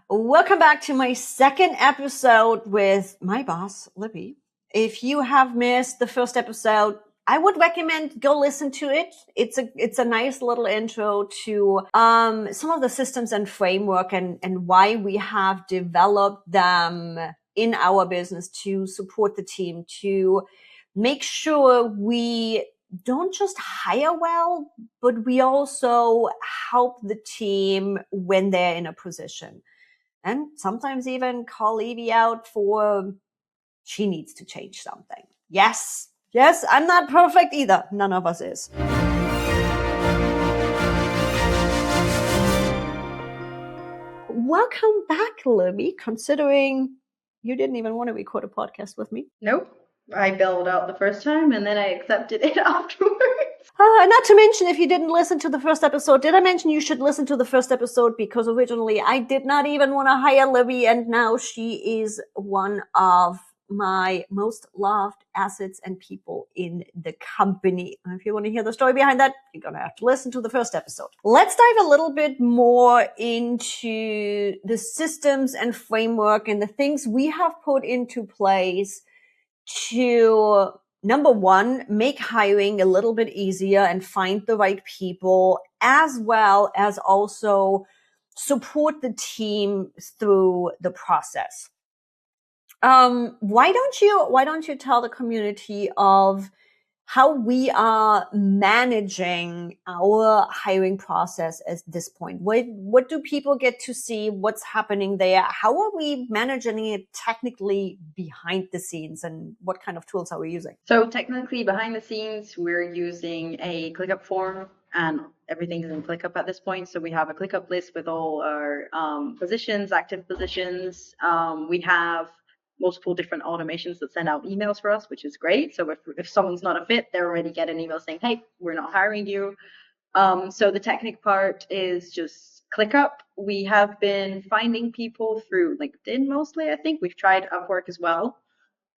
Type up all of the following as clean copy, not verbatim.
Welcome back to my second episode with my boss, Libby. If you have missed the first episode, I would recommend go listen to it. It's a nice little intro to some of the systems and framework and why we have developed them in our business to support the team, to make sure we don't just hire well, but we also help the team when they're in a position. And sometimes even call Evie out for she needs to change something. Yes, I'm not perfect either. None of us is. Welcome back, Libby, considering you didn't even want to record a podcast with me. Nope. I bailed out the first time and then I accepted it afterwards. Not to mention, if you didn't listen to the first episode, did I mention you should listen to the first episode? Because originally I did not even want to hire Libby, and now she is one of my most loved assets and people in the company. And if you want to hear the story behind that, you're going to have to listen to the first episode. Let's dive a little bit more into the systems and framework and the things we have put into place to, number one, make hiring a little bit easier and find the right people, as well as also support the team through the process. Why don't you tell the community of how we are managing our hiring process at this point? What do people get to see? What's happening there? How are we managing it technically behind the scenes, and what kind of tools are we using? So technically behind the scenes, we're using a ClickUp form, and everything is in ClickUp at this point. So we have a ClickUp list with all our positions, active positions. We have multiple different automations that send out emails for us, which is great. So if someone's not a fit, they already get an email saying, hey, we're not hiring you. So the technical part is just ClickUp. We have been finding people through LinkedIn mostly, I think. We've tried Upwork as well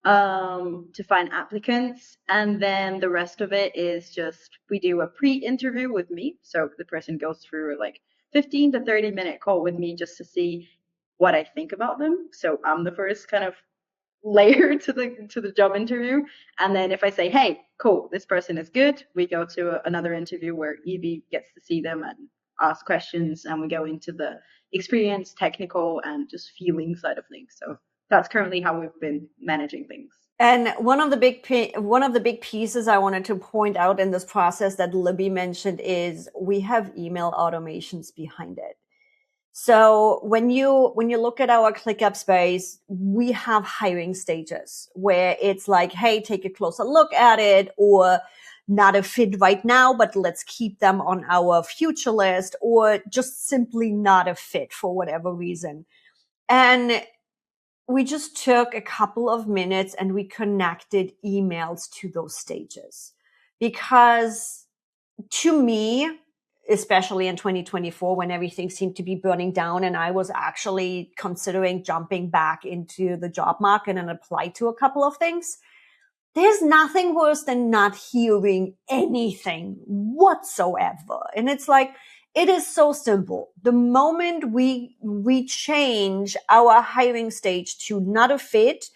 to find applicants. And then the rest of it is just we do a pre-interview with me. So the person goes through 15 to 30-minute call with me just to see what I think about them. So I'm the first kind of layer to the job interview, and then if I say, hey, cool, this person is good, we go to another interview where Evie gets to see them and ask questions, and we go into the experience, technical, and just feeling side of things. So that's currently how we've been managing things. And one of the big pieces I wanted to point out in this process that Libby mentioned is we have email automations behind it. So when you look at our ClickUp space, we have hiring stages where it's like, hey, take a closer look at it, or not a fit right now, but let's keep them on our future list, or just simply not a fit for whatever reason. And we just took a couple of minutes and we connected emails to those stages, because to me, especially in 2024, when everything seemed to be burning down and I was actually considering jumping back into the job market and apply to a couple of things, there's nothing worse than not hearing anything whatsoever. And it's like, it is so simple. The moment we change our hiring stage to not a fit,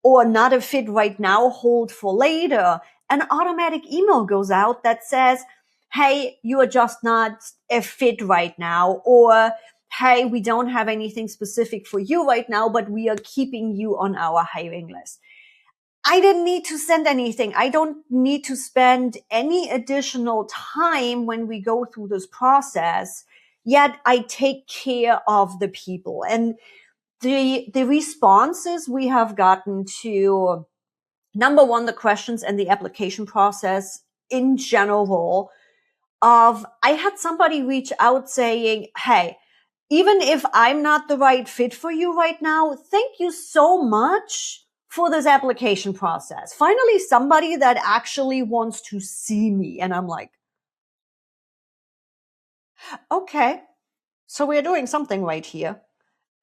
or not a fit right now, hold for later, an automatic email goes out that says, hey, you are just not a fit right now, or hey, we don't have anything specific for you right now, but we are keeping you on our hiring list. I didn't need to send anything. I don't need to spend any additional time when we go through this process, yet I take care of the people. And the responses we have gotten to, number one, the questions and the application process in general, I had somebody reach out saying, hey, even if I'm not the right fit for you right now, thank you so much for this application process. Finally, somebody that actually wants to see me. And I'm like, okay, so we're doing something right here.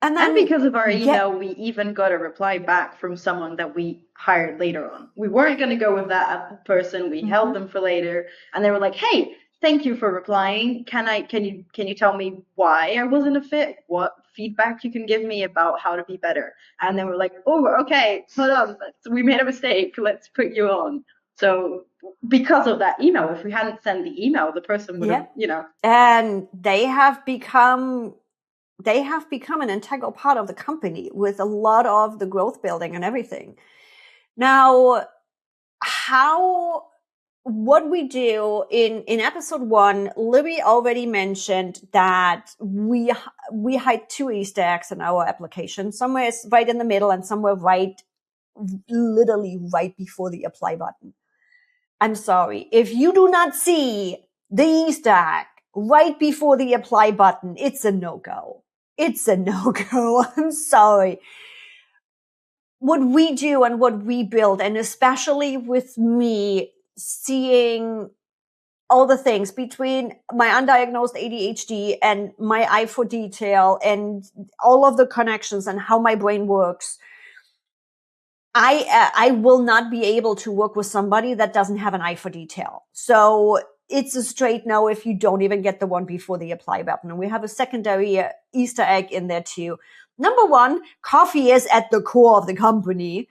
And because of our email, we even got a reply back from someone that we hired later on. We weren't going to go with that person. We held them for later. And they were like, hey, thank you for replying. Can you tell me why I wasn't a fit? What feedback you can give me about how to be better? And then we're like, oh, okay, hold on, we made a mistake. Let's put you on. So because of that email, if we hadn't sent the email, the person would have, And they have become an integral part of the company with a lot of the growth building and everything. Now, what we do in episode 1, Libby already mentioned that we hide 2 Easter eggs in our application. Somewhere is right in the middle and somewhere literally right before the apply button. I'm sorry. If you do not see the Easter egg right before the apply button, it's a no-go. It's a no-go. I'm sorry. What we do and what we build, and especially with me seeing all the things between my undiagnosed ADHD and my eye for detail and all of the connections and how my brain works, I will not be able to work with somebody that doesn't have an eye for detail. So it's a straight no if you don't even get the one before the apply button. And we have a secondary Easter egg in there too. Number 1, coffee is at the core of the company.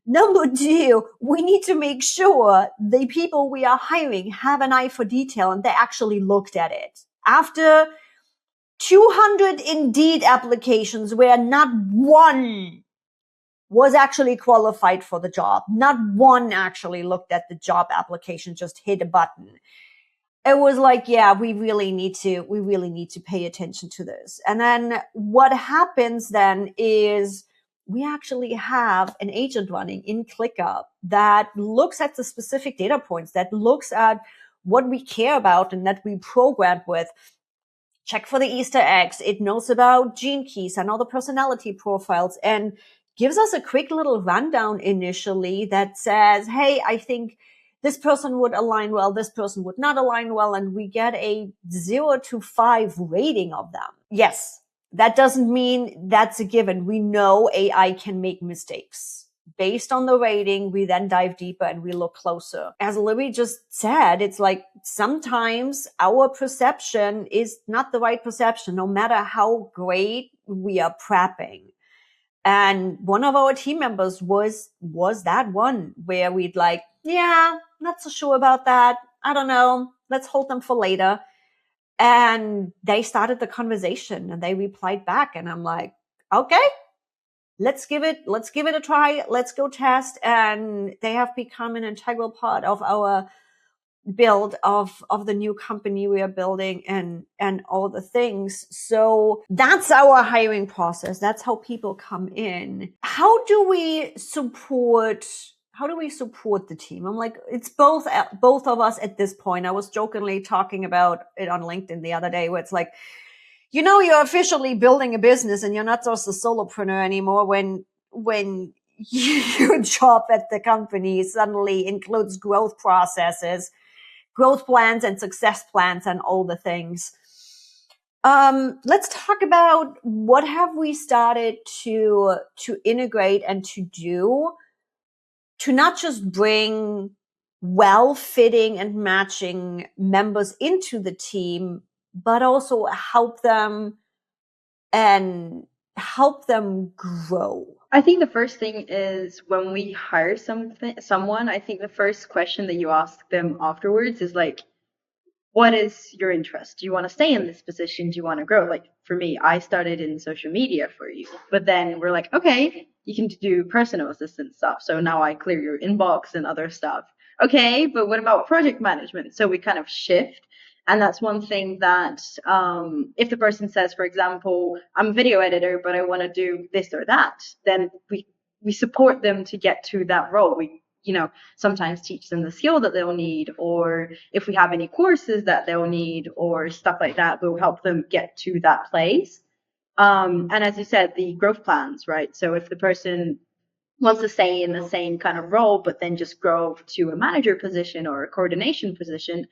Number 2, we need to make sure the people we are hiring have an eye for detail and they actually looked at it. After 200 Indeed applications where not one was actually qualified for the job, not one actually looked at the job application, just hit a button. It was like, yeah, we really need to pay attention to this. And then what happens then is we actually have an agent running in ClickUp that looks at the specific data points, that looks at what we care about and that we programmed with. Check for the Easter eggs. It knows about gene keys and all the personality profiles and gives us a quick little rundown initially that says, hey, I think this person would align well, this person would not align well, and we get a 0 to 5 rating of them. Yes, that doesn't mean that's a given. We know AI can make mistakes. Based on the rating, we then dive deeper and we look closer. As Libby just said, it's like sometimes our perception is not the right perception, no matter how great we are prepping. And one of our team members was that one where we'd like, yeah, not so sure about that. I don't know. Let's hold them for later. And they started the conversation and they replied back. And I'm like, okay, let's give it a try. Let's go test. And they have become an integral part of our build of the new company we are building and all the things. So that's our hiring process. That's how people come in. How do we support the team? I'm like, it's both of us at this point. I was jokingly talking about it on LinkedIn the other day where it's like, you're officially building a business and you're not just a solopreneur anymore when your job at the company suddenly includes growth processes, growth plans and success plans and all the things. Let's talk about what have we started to integrate and to do to not just bring well-fitting and matching members into the team, but also help them grow. I think the first thing is when we hire someone, I think the first question that you ask them afterwards is like, what is your interest? Do you want to stay in this position? Do you want to grow? Like for me, I started in social media for you, but then we're like, okay, you can do personal assistant stuff. So now I clear your inbox and other stuff. Okay, but what about project management? So we kind of shift. And that's one thing that if the person says, for example, I'm a video editor, but I want to do this or that, then we support them to get to that role. We sometimes teach them the skill that they'll need, or if we have any courses that they'll need or stuff like that, we'll help them get to that place. And as you said, the growth plans, right? So if the person wants to stay in the same kind of role, but then just grow to a manager position or a coordination position,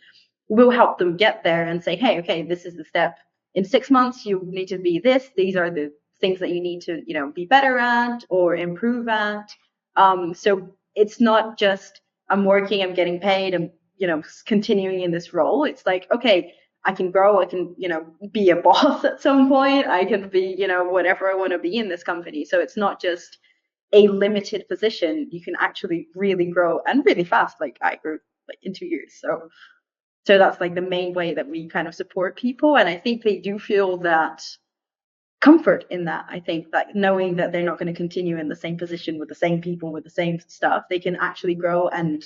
we'll help them get there and say, hey, okay, this is the step. In 6 months, you need to be this. These are the things that you need to, be better at or improve at. So it's not just I'm working, I'm getting paid, and continuing in this role. It's like, okay, I can grow, I can, be a boss at some point, I can be, whatever I want to be in this company. So it's not just a limited position. You can actually really grow and really fast. Like I grew like in 2 years. So that's like the main way that we kind of support people. And I think they do feel that comfort in that. I think that knowing that they're not going to continue in the same position with the same people, with the same stuff, they can actually grow and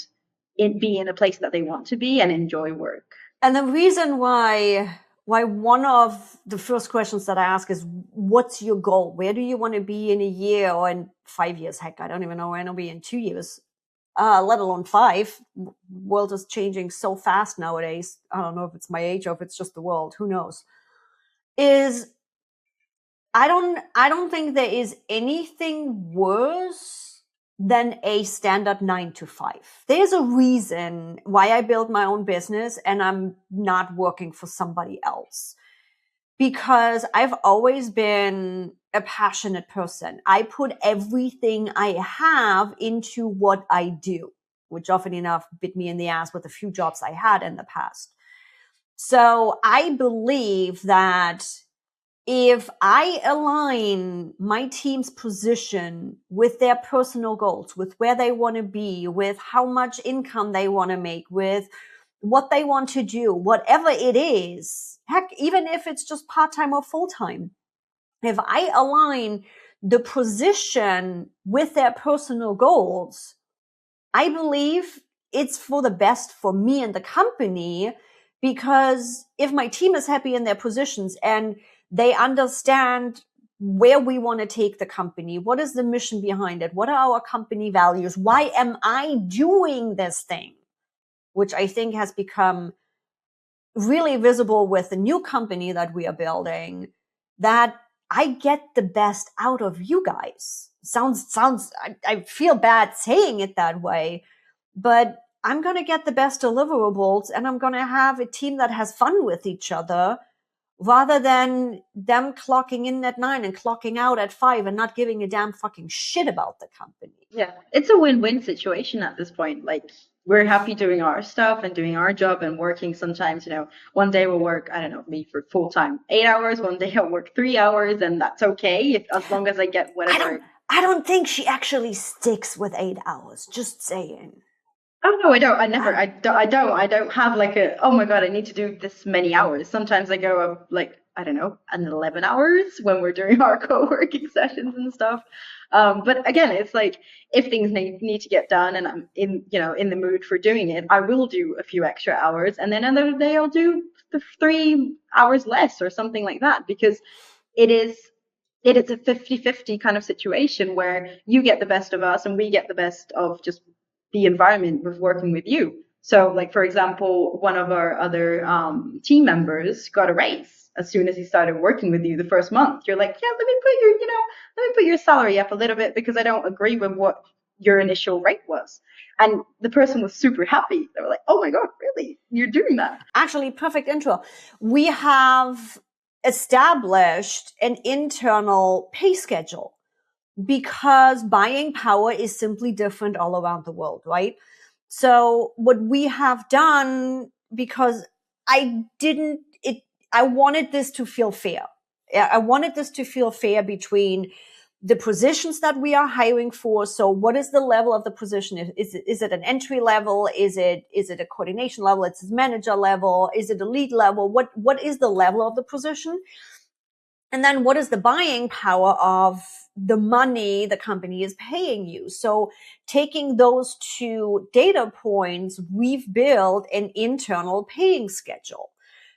be in a place that they want to be and enjoy work. And the reason why one of the first questions that I ask is, what's your goal? Where do you want to be in a year or in 5 years? Heck, I don't even know where I'll be in 2 years, let alone 5. World is changing so fast nowadays. I don't know if it's my age or if it's just the world. Who knows? I don't think there is anything worse than a standard 9 to 5. There's a reason why I built my own business and I'm not working for somebody else. Because I've always been a passionate person. I put everything I have into what I do, which often enough bit me in the ass with a few jobs I had in the past. So I believe that if I align my team's position with their personal goals, with where they want to be, with how much income they want to make, with what they want to do, whatever it is, heck, even if it's just part-time or full-time, if I align the position with their personal goals, I believe it's for the best for me and the company, because if my team is happy in their positions and they understand where we want to take the company, what is the mission behind it, what are our company values, why am I doing this thing, which I think has become really visible with the new company that we are building, that I get the best out of you guys. I feel bad saying it that way, but I'm going to get the best deliverables and I'm going to have a team that has fun with each other, rather than them clocking in at 9 and clocking out at 5 and not giving a damn fucking shit about the company. Yeah, it's a win-win situation at this point. Like, we're happy doing our stuff and doing our job and working. Sometimes, one day we'll work, I don't know, me for full time 8 hours, one day I'll work 3 hours, and that's okay as long as I get whatever. I don't think she actually sticks with 8 hours. Just saying. Oh no, I don't. I don't have like oh my God, I need to do this many hours. Sometimes I go up like, I don't know, an 11 hours when we're doing our co-working sessions and stuff. But again, it's like, if things need to get done and I'm in the mood for doing it, I will do a few extra hours, and then another day I'll do the 3 hours less or something like that, because it is a 50-50 kind of situation where you get the best of us and we get the best of just the environment with working with you. So, like, for example, one of our other team members got a raise as soon as he started working with you the first month. You're like, yeah, let me put your salary up a little bit because I don't agree with what your initial rate was. And the person was super happy. They were like, oh my God, really? You're doing that? Actually, perfect intro. We have established an internal pay schedule, because buying power is simply different all around the world, right? So what we have done, because I wanted this to feel fair. I wanted this to feel fair between the positions that we are hiring for. So what is the level of the position? Is it an entry level? Is it a coordination level? It's a manager level? Is it a lead level? What is the level of the position? And then what is the buying power of the money the company is paying you? So taking those two data points, we've built an internal paying schedule.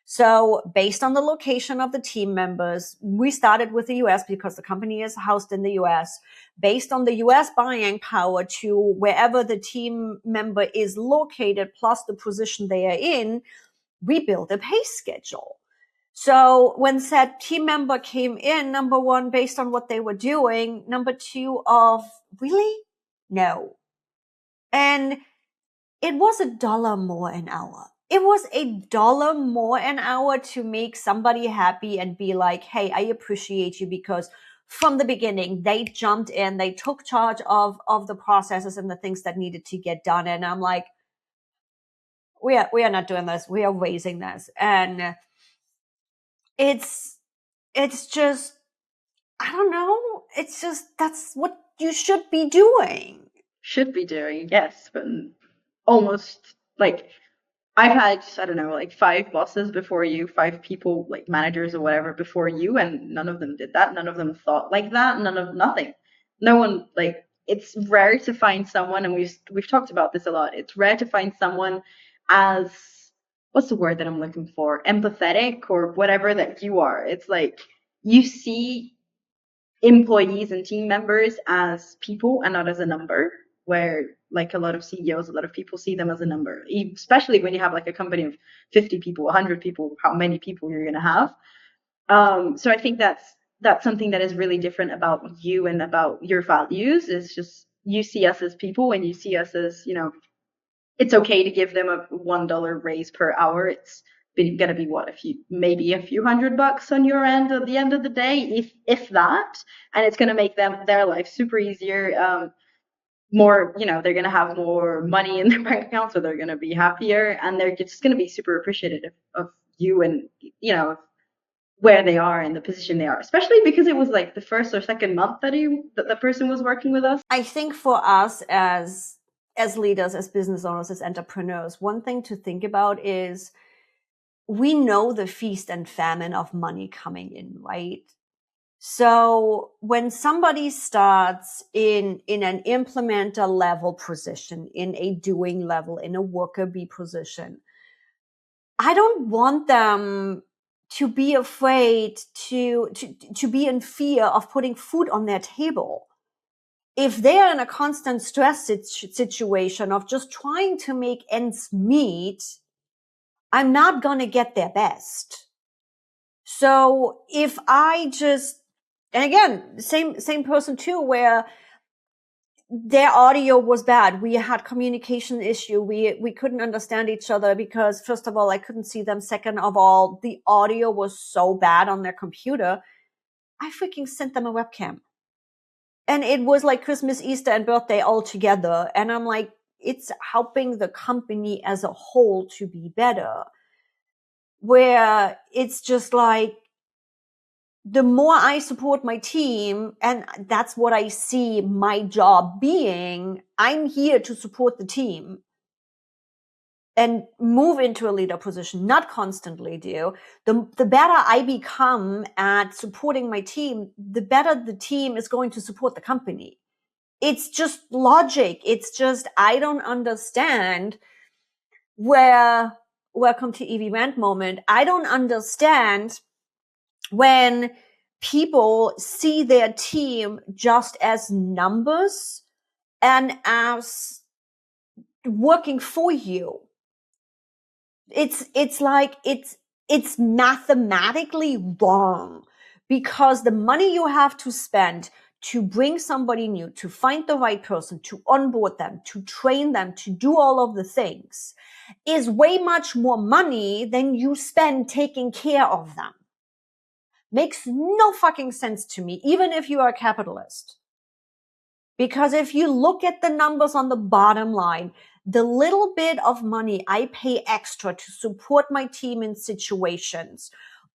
So based on the location of the team members, we started with the US because the company is housed in the US. Based on the US buying power to wherever the team member is located, plus the position they are in, we built a pay schedule. So when said team member came in, number one, based on what they were doing, number two of, really? No. And it was $1 more an hour. It was $1 more an hour to make somebody happy and be like, hey, I appreciate you, because from the beginning, they jumped in, they took charge of the processes and the things that needed to get done. And I'm like, we are not doing this. We are raising this. And it's just, I don't know. It's just, that's what you should be doing. Should be doing, yes, but almost like I've had, I don't know, like 5 bosses before you, 5 people, like managers or whatever before you, and none of them did that. None of them thought like that. Nothing. No one, like, it's rare to find someone, and we've talked about this a lot. It's rare to find someone as, what's the word that I'm looking for? Empathetic or whatever that you are. It's like you see employees and team members as people and not as a number, where like a lot of CEOs, a lot of people see them as a number, especially when you have like a company of 50 people, 100 people, how many people you're going to have. So I think that's something that is really different about you and about your values, is just you see us as people, and you see us as, it's okay to give them a $1 raise per hour. It's going to be what, maybe a few $100 on your end at the end of the day, if that, and it's going to make their life super easier. More, they're going to have more money in their bank account, so they're going to be happier, and they're just going to be super appreciative of you and, where they are and the position they are, especially because it was like the first or second month that the person was working with us. I think for us as leaders, as business owners, as entrepreneurs, one thing to think about is we know the feast and famine of money coming in, right? So when somebody starts in an implementer level position, in a doing level, in a worker bee position, I don't want them to be afraid to be in fear of putting food on their table. If they're in a constant stress situation of just trying to make ends meet, I'm not going to get their best. So if I just, and again, same person too, where their audio was bad. We had communication issue. We couldn't understand each other because, first of all, I couldn't see them. Second of all, the audio was so bad on their computer. I freaking sent them a webcam. And it was like Christmas, Easter, and birthday all together. And I'm like, it's helping the company as a whole to be better. Where it's just like, the more I support my team, and that's what I see my job being, I'm here to support the team and move into a leader position, not constantly do. The better I become at supporting my team, the better the team is going to support the company. It's just logic. It's just, I don't understand welcome to Evie Rant moment. I don't understand when people see their team just as numbers and as working for you. It's like, it's mathematically wrong, because the money you have to spend to bring somebody new, to find the right person, to onboard them, to train them, to do all of the things, is way much more money than you spend taking care of them. Makes no fucking sense to me, even if you are a capitalist. Because if you look at the numbers on the bottom line, the little bit of money I pay extra to support my team in situations,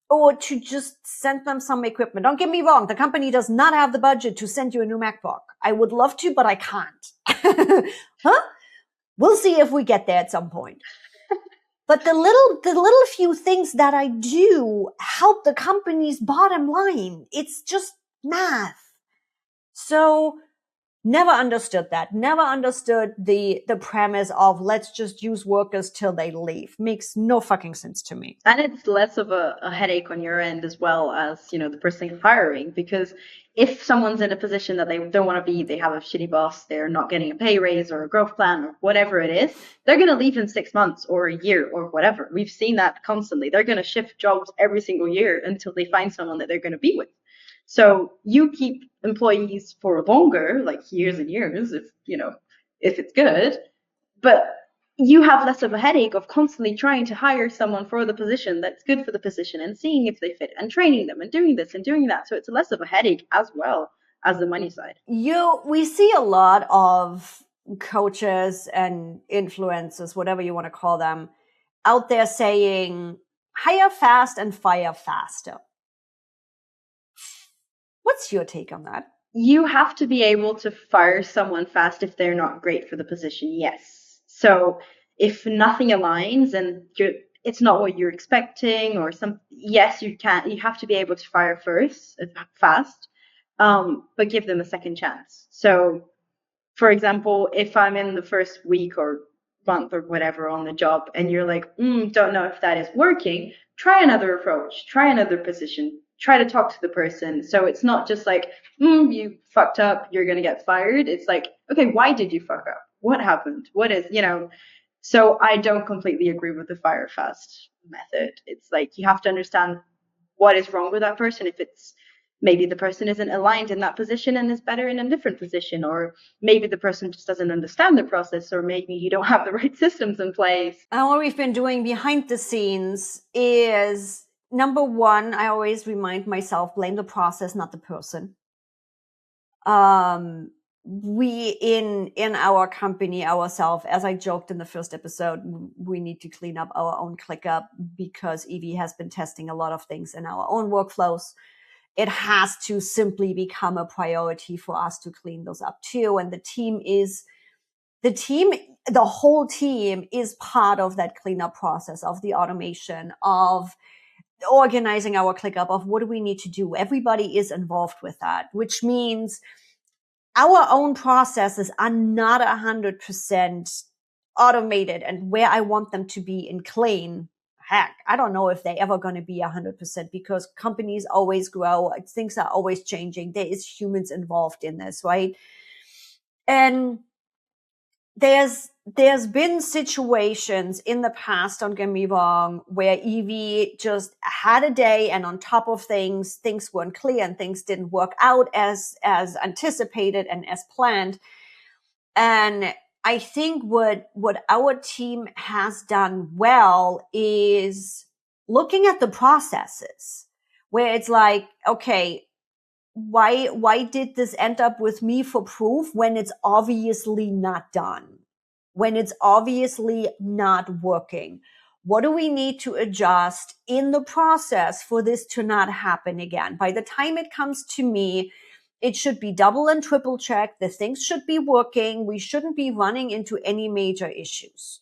or to just send them some equipment. Don't get me wrong, the company does not have the budget to send you a new MacBook. I would love to, but I can't. Huh? We'll see if we get there at some point. But the little few things that I do help the company's bottom line. It's just math. So never understood that. Never understood the premise of let's just use workers till they leave. Makes no fucking sense to me. And it's less of a headache on your end as well as, the person hiring, because if someone's in a position that they don't want to be, they have a shitty boss, they're not getting a pay raise or a growth plan or whatever it is, they're going to leave in 6 months or a year or whatever. We've seen that constantly. They're going to shift jobs every single year until they find someone that they're going to be with. So you keep employees for longer, like years and years, if it's good, but you have less of a headache of constantly trying to hire someone for the position that's good for the position and seeing if they fit and training them and doing this and doing that. So it's less of a headache as well as the money side. We see a lot of coaches and influencers, whatever you want to call them, out there saying hire fast and fire faster. What's your take on that? You have to be able to fire someone fast if they're not great for the position, yes. So if nothing aligns and it's not what you're expecting or yes, you have to be able to fire fast, but give them a second chance. So for example, if I'm in the first week or month or whatever on the job and you're like, don't know if that is working, try another approach, try another position, try to talk to the person. So it's not just like, you fucked up, you're going to get fired. It's like, okay, why did you fuck up? What happened? What is, so I don't completely agree with the fire fast method. It's like you have to understand what is wrong with that person. If it's maybe the person isn't aligned in that position and is better in a different position, or maybe the person just doesn't understand the process, or maybe you don't have the right systems in place. And what we've been doing behind the scenes is, number one, I always remind myself, blame the process, not the person. We in our company ourselves, as I joked in the first episode, we need to clean up our own ClickUp because Evie has been testing a lot of things in our own workflows. It has to simply become a priority for us to clean those up too. And the whole team is part of that cleanup process, of the automation, of organizing our ClickUp, of what do we need to do. Everybody is involved with that, which means our own processes are not 100% automated and where I want them to be in clean. Heck, I don't know if they're ever going to be 100% because companies always grow. Things are always changing. There is humans involved in this, right? And there's been situations in the past, don't get me wrong, where Evie just had a day and on top of things weren't clear and things didn't work out as anticipated and as planned. And I think what our team has done well is looking at the processes where it's like, okay, why did this end up with me for proof when it's obviously not done, when it's obviously not working? What do we need to adjust in the process for this to not happen again? By the time it comes to me, it should be double and triple checked. The things should be working. We shouldn't be running into any major issues.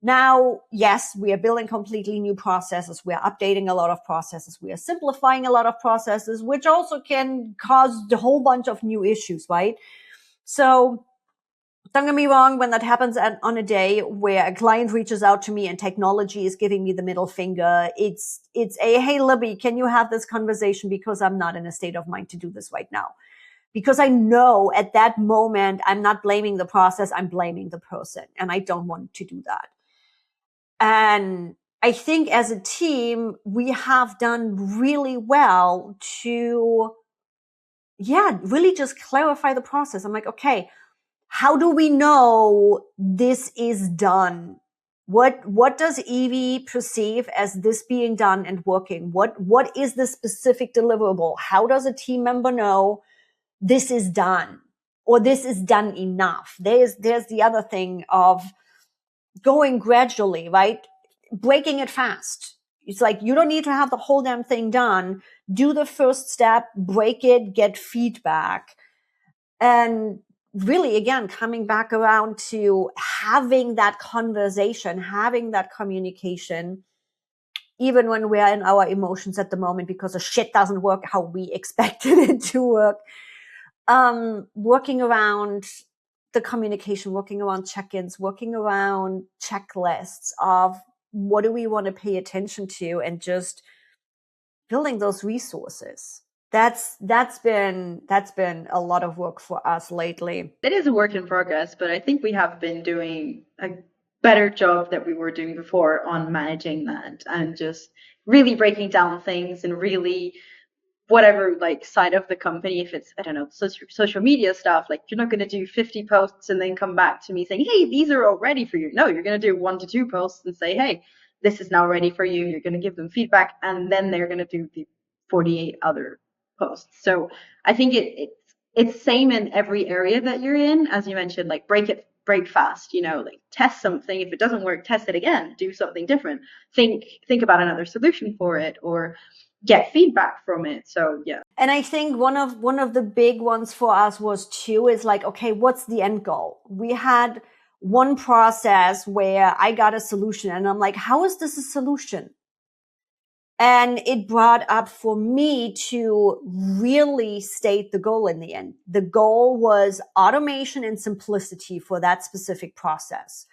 Now, yes, we are building completely new processes. We are updating a lot of processes. We are simplifying a lot of processes, which also can cause a whole bunch of new issues, right? So don't get me wrong, when that happens on a day where a client reaches out to me and technology is giving me the middle finger, it's a, hey, Libby, can you have this conversation because I'm not in a state of mind to do this right now? Because I know at that moment, I'm not blaming the process, I'm blaming the person, and I don't want to do that. And I think as a team, we have done really well to, really just clarify the process. I'm like, okay, how do we know this is done? What does Evie perceive as this being done and working? What is the specific deliverable? How does a team member know this is done or this is done enough? There's the other thing of going gradually, right? Breaking it fast. It's like, you don't need to have the whole damn thing done. Do the first step, break it, get feedback. And really, again, coming back around to having that conversation, having that communication, even when we're in our emotions at the moment because the shit doesn't work how we expected it to work. Working around the communication, working around check-ins, working around checklists of what do we want to pay attention to, and just building those resources. That's been a lot of work for us lately. It is a work in progress, but I think we have been doing a better job that we were doing before on managing that and just really breaking down things and really whatever like side of the company, if it's, I don't know, social media stuff, like you're not going to do 50 posts and then come back to me saying, hey, these are all ready for you. No, you're going to do 1 to 2 posts and say, hey, this is now ready for you. You're going to give them feedback, and then they're going to do the 48 other posts. So I think it's same in every area that you're in, as you mentioned, like break break fast, like test something. If it doesn't work, test it again, do something different, think about another solution for it, or get feedback from it. So yeah. And I think one of the big ones for us was too, is like, okay, what's the end goal? We had one process where I got a solution and I'm like, how is this a solution? And it brought up for me to really state the goal in the end. The goal was automation and simplicity for that specific process.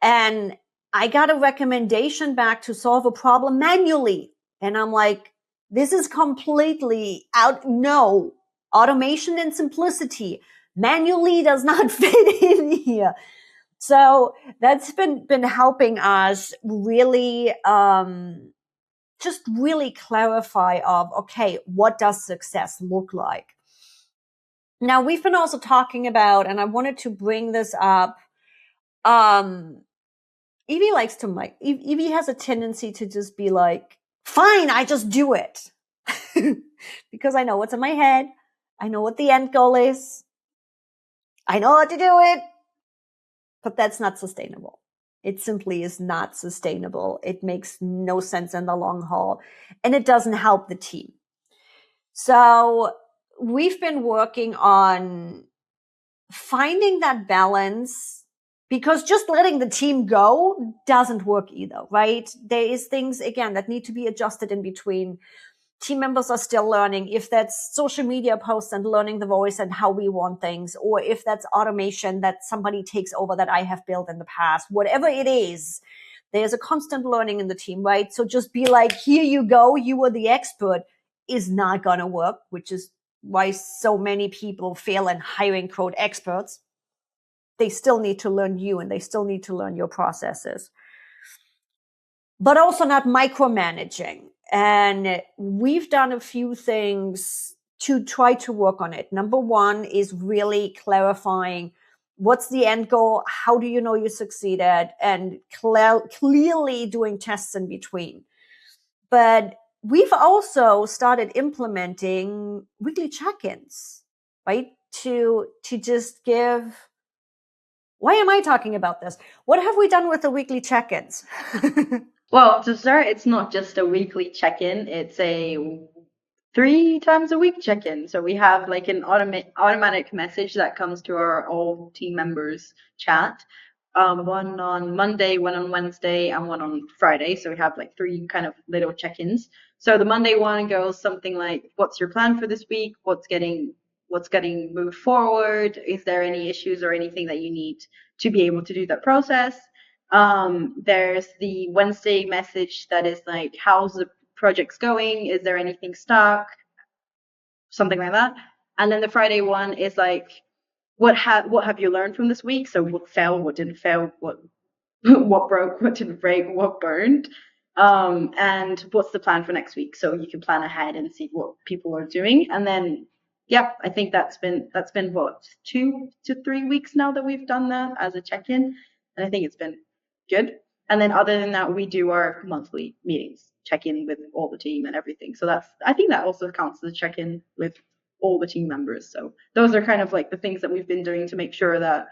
And I got a recommendation back to solve a problem manually. And I'm like, this is completely out. No, automation and simplicity manually does not fit in here. So that's been helping us really, just really clarify of, okay, what does success look like? Now we've been also talking about, and I wanted to bring this up, Evie likes to Evie has a tendency to just be like, fine, I just do it. Because I know what's in my head. I know what the end goal is. I know how to do it. But that's not sustainable. It simply is not sustainable. It makes no sense in the long haul, and it doesn't help the team. So we've been working on finding that balance, because just letting the team go doesn't work either, right? There is things, again, that need to be adjusted in between. Team members are still learning, if that's social media posts and learning the voice and how we want things, or if that's automation that somebody takes over that I have built in the past, whatever it is, there's a constant learning in the team, right? So just be like, here you go, you are the expert, is not going to work, which is why so many people fail in hiring quote experts. They still need to learn you, and they still need to learn your processes, but also not micromanaging. And we've done a few things to try to work on it. Number one is really clarifying what's the end goal, how do you know you succeeded, and clearly doing tests in between. But we've also started implementing weekly check-ins, right? To just give, why am I talking about this? What have we done with the weekly check-ins? Well, to start, it's not just a weekly check-in, it's a 3 times a week check-in. So we have like an automatic message that comes to our all team members chat. One on Monday, one on Wednesday, and one on Friday. So we have like 3 kind of little check-ins. So the Monday one goes something like, what's your plan for this week? What's getting moved forward? Is there any issues or anything that you need to be able to do that process? There's the Wednesday message that is like, how's the project's going? Is there anything stuck? Something like that. And then the Friday one is like, what have you learned from this week? So what fell, what didn't fail, what broke, what didn't break, what burned, and what's the plan for next week? So you can plan ahead and see what people are doing. And then, yeah, I think that's been what, 2 to 3 weeks now that we've done that as a check-in, and I think it's been good. And then other than that, we do our monthly meetings, check in with all the team and everything. So I think that also counts as a check-in with all the team members. So those are kind of like the things that we've been doing to make sure that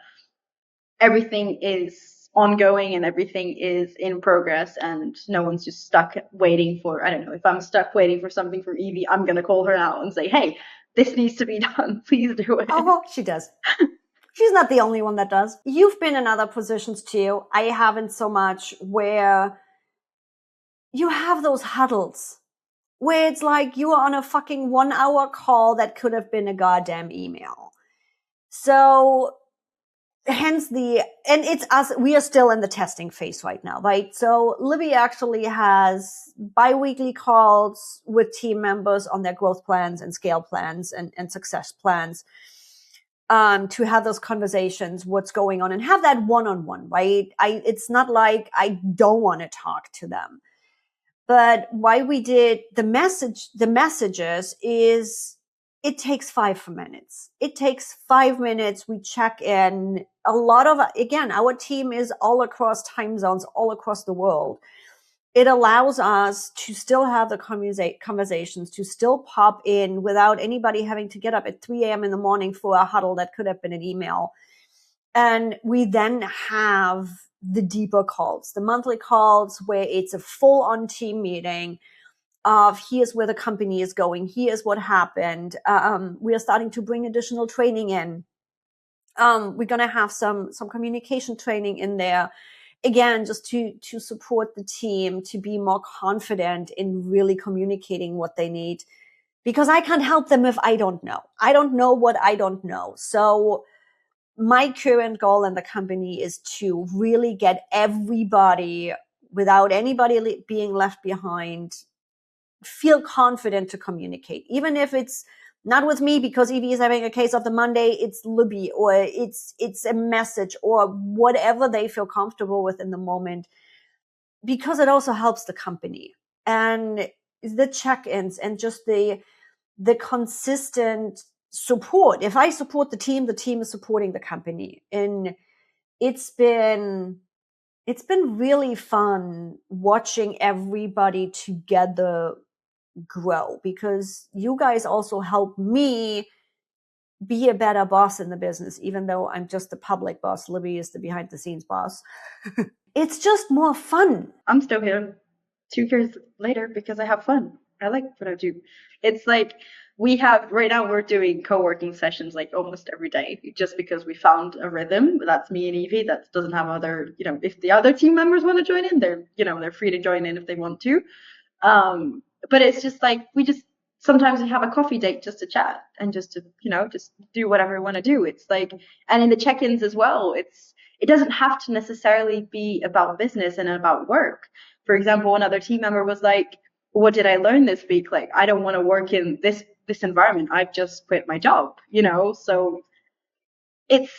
everything is ongoing and everything is in progress, and no one's just stuck waiting for, I don't know, if I'm stuck waiting for something from Evie, I'm going to call her out and say, hey, this needs to be done. Please do it. Oh, she does. She's not the only one that does. You've been in other positions too. I haven't so much, where you have those huddles where it's like you are on a fucking 1-hour call that could have been a goddamn email. So hence and it's us, we are still in the testing phase right now, right? So Libby actually has bi-weekly calls with team members on their growth plans and scale plans and success plans, to have those conversations, what's going on, and have that one-on-one, right? It's not like I don't want to talk to them. But why we did the messages is, it takes 5 minutes. It takes 5 minutes. We check in. A lot of, again, our team is all across time zones, all across the world. It allows us to still have the conversations, to still pop in without anybody having to get up at 3 a.m. in the morning for a huddle that could have been an email. And we then have the deeper calls, the monthly calls where it's a full on team meeting of here's where the company is going. Here's what happened. We are starting to bring additional training in. We're going to have some communication training in there. Again, just to support the team to be more confident in really communicating what they need, because I can't help them if I don't know. I don't know what I don't know. So my current goal in the company is to really get everybody, without anybody being left behind, feel confident to communicate, even if it's not with me because Evie is having a case of the Monday, it's Luby, or it's a message, or whatever they feel comfortable with in the moment, because it also helps the company. And the check-ins and just the consistent support. If I support the team is supporting the company. And it's been really fun watching everybody together grow, because you guys also help me be a better boss in the business, even though I'm just the public boss. Libby is the behind the scenes boss. It's just more fun. I'm still here 2 years later because I have fun. I like what I do. It's like we have right now, we're doing co-working sessions like almost every day, just because we found a rhythm. That's me and Evie. That doesn't have other, if the other team members want to join in, they're free to join in if they want to. But it's just like sometimes we have a coffee date just to chat and just to, just do whatever we want to do. It's like, and in the check-ins as well, it doesn't have to necessarily be about business and about work. For example, another team member was like, what did I learn this week? Like, I don't want to work in this environment. I've just quit my job, so it's,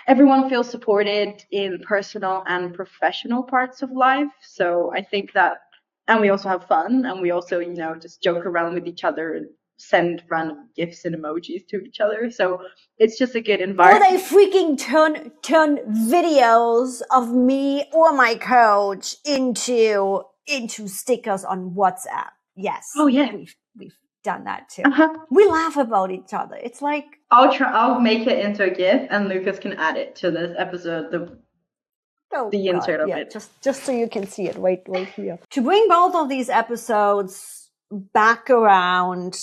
everyone feels supported in personal and professional parts of life. So I think that, and we also have fun, and we also, just joke around with each other and send random gifs and emojis to each other. So it's just a good environment. Or they freaking turn videos of me or my coach into stickers on WhatsApp. Yes. Oh yeah. We've done that too. Uh-huh. We laugh about each other. It's like, I'll make it into a GIF and Lucas can add it to this episode. The insert of it. Just so you can see it right here. To bring both of these episodes back around,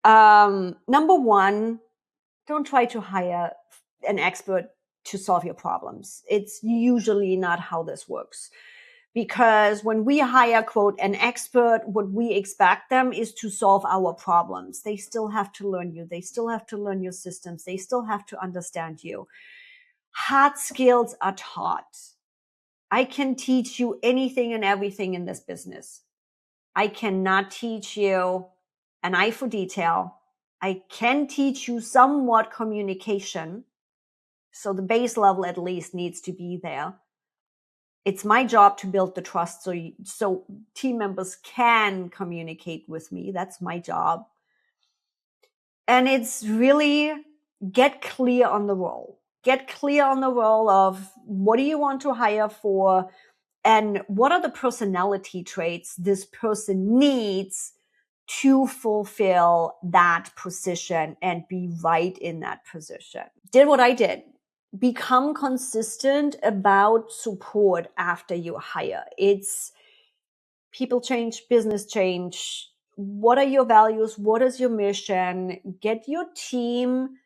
number one, don't try to hire an expert to solve your problems. It's usually not how this works. Because when we hire, quote, an expert, what we expect them is to solve our problems. They still have to learn you. They still have to learn your systems. They still have to understand you. Hard skills are taught. I can teach you anything and everything in this business. I cannot teach you an eye for detail. I can teach you somewhat communication. So the base level at least needs to be there. It's my job to build the trust so team members can communicate with me. That's my job. And it's really get clear on the role. Get clear on the role of what do you want to hire for, and what are the personality traits this person needs to fulfill that position and be right in that position. Did what I did. Become consistent about support after you hire. It's people change, business change. What are your values? What is your mission? Get your team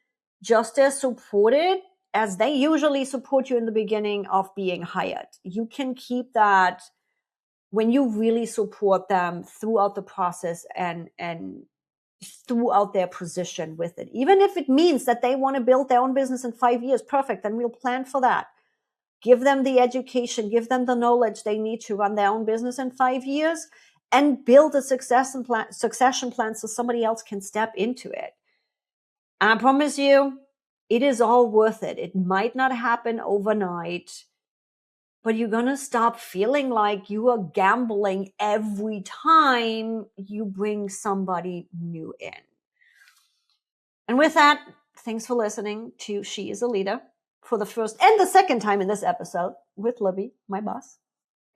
just as supported as they usually support you in the beginning of being hired. You can keep that when you really support them throughout the process and throughout their position with it. Even if it means that they want to build their own business in 5 years, perfect. Then we'll plan for that. Give them the education, give them the knowledge they need to run their own business in 5 years, and build a succession plan so somebody else can step into it. And I promise you, it is all worth it. It might not happen overnight, but you're going to stop feeling like you are gambling every time you bring somebody new in. And with that, thanks for listening to She is a Leader for the first and the second time in this episode with Libby, my boss.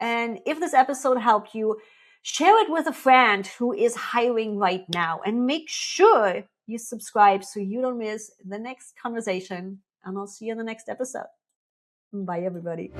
And if this episode helped you, share it with a friend who is hiring right now, and make sure you subscribe so you don't miss the next conversation. And I'll see you in the next episode. Bye, everybody.